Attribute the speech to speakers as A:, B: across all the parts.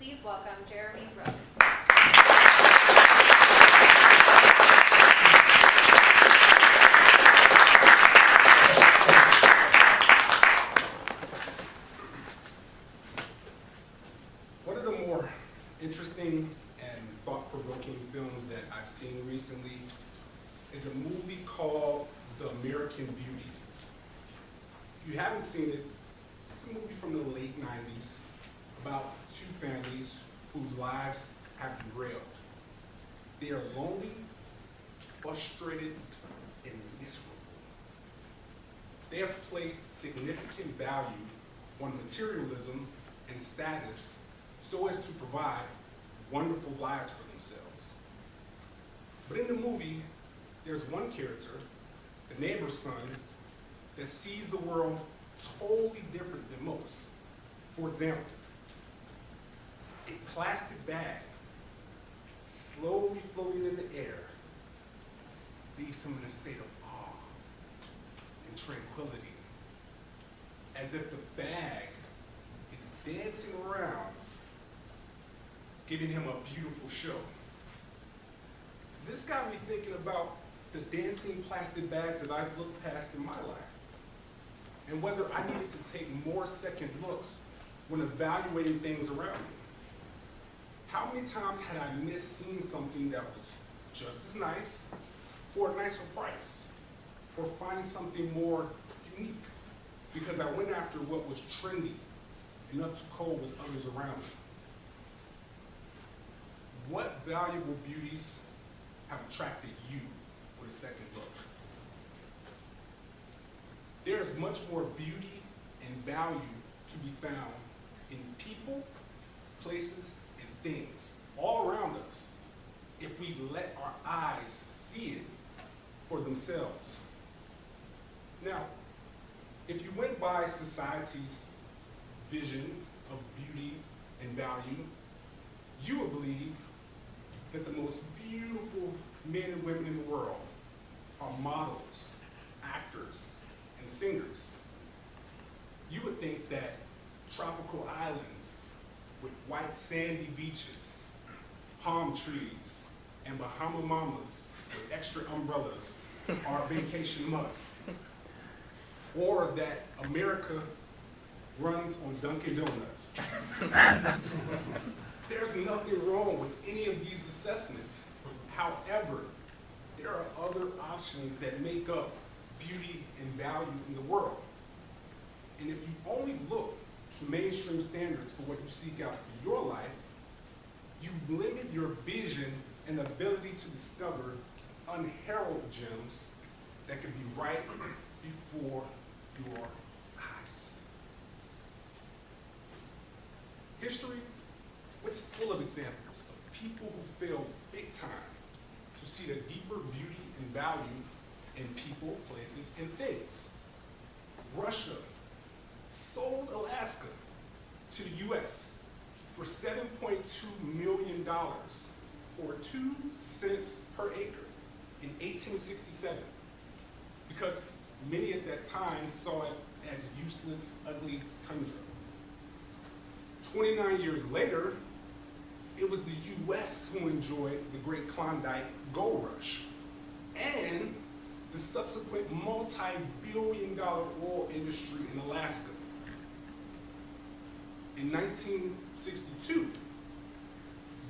A: Please welcome Jeremy Brooke.
B: One of the more interesting and thought-provoking films that I've seen recently is a movie called The American Beauty. If you haven't seen it, it's a movie from the late 90s about two families whose lives have derailed. They are lonely, frustrated, and miserable. They have placed significant value on materialism and status so as to provide wonderful lives for themselves. But in the movie, there's one character, the neighbor's son, that sees the world totally different than most. For example, a plastic bag slowly floating in the air leaves him in a state of awe and tranquility, as if the bag is dancing around, giving him a beautiful show. This got me thinking about the dancing plastic bags that I've looked past in my life, and whether I needed to take more second looks when evaluating things around me. How many times had I missed seeing something that was just as nice for a nicer price, or finding something more unique because I went after what was trendy and up to code with others around me? What valuable beauties have attracted you with a second look? There is much more beauty and value to be found in people, places, and things all around us if we let our eyes see it for themselves. Now, if you went by society's vision of beauty and value, you would believe that the most beautiful men and women in the world are models, actors, and singers. You would think that tropical islands with white sandy beaches, palm trees, and Bahama mamas with extra umbrellas are a vacation must. Or that America runs on Dunkin' Donuts. There's nothing wrong with any of these assessments. However, there are other options that make up beauty and value in the world. And if you only look to mainstream standards for what you seek out for your life, you limit your vision and ability to discover unheralded gems that can be right before your eyes. History, it's full of examples of people who failed big time to see the deeper beauty and value in people, places, and things. Russia sold Alaska to the US for $7.2 million, or 2 cents per acre in 1867, because many at that time saw it as useless, ugly tundra. 29 years later, it was the US who enjoyed the Great Klondike Gold Rush and the subsequent multi-billion-dollar oil industry in Alaska. In 1962,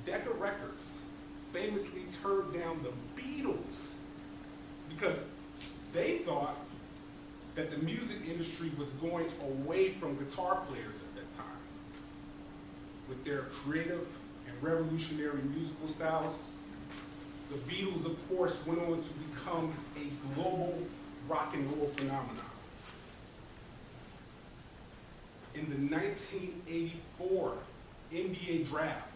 B: Decca Records famously turned down the Beatles because they thought that the music industry was going away from guitar players at that time. With their creative and revolutionary musical styles, the Beatles, of course, went on to become a global rock and roll phenomenon. In the 1984 NBA draft,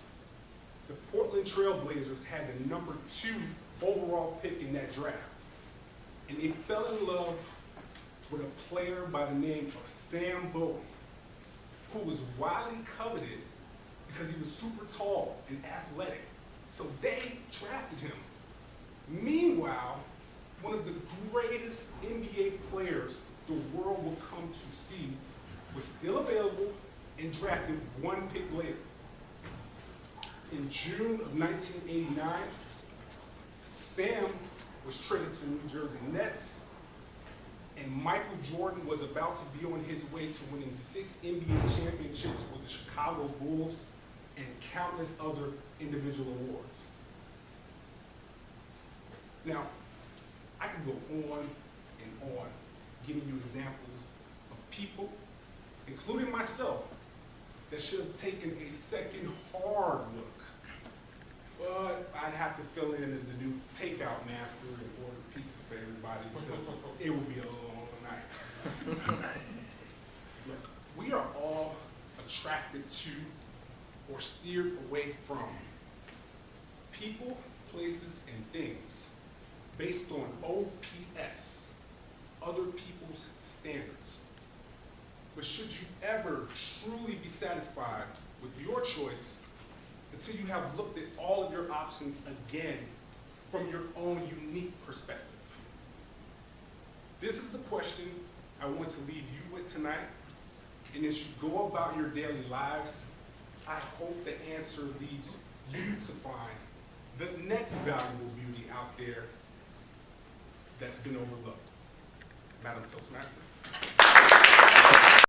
B: the Portland Trail Blazers had the number 2 overall pick in that draft. And they fell in love with a player by the name of Sam Bowie, who was widely coveted because he was super tall and athletic. So they drafted him. Meanwhile, one of the greatest NBA players the world will come to see was still available and drafted 1 pick later. in June of 1989, Sam was traded to the New Jersey Nets, and Michael Jordan was about to be on his way to winning 6 NBA championships with the Chicago Bulls and countless other individual awards. Now, I can go on and on, giving you examples of people, including myself, that should have taken a second hard look. But I'd have to fill in as the new takeout master and order pizza for everybody because it would be a long night. Look, we are all attracted to or steered away from people, places, and things based on OPS, other people's standards. But should you ever truly be satisfied with your choice until you have looked at all of your options again from your own unique perspective? This is the question I want to leave you with tonight. And as you go about your daily lives, I hope the answer leads you to find the next valuable beauty out there that's been overlooked. Madam Toastmaster.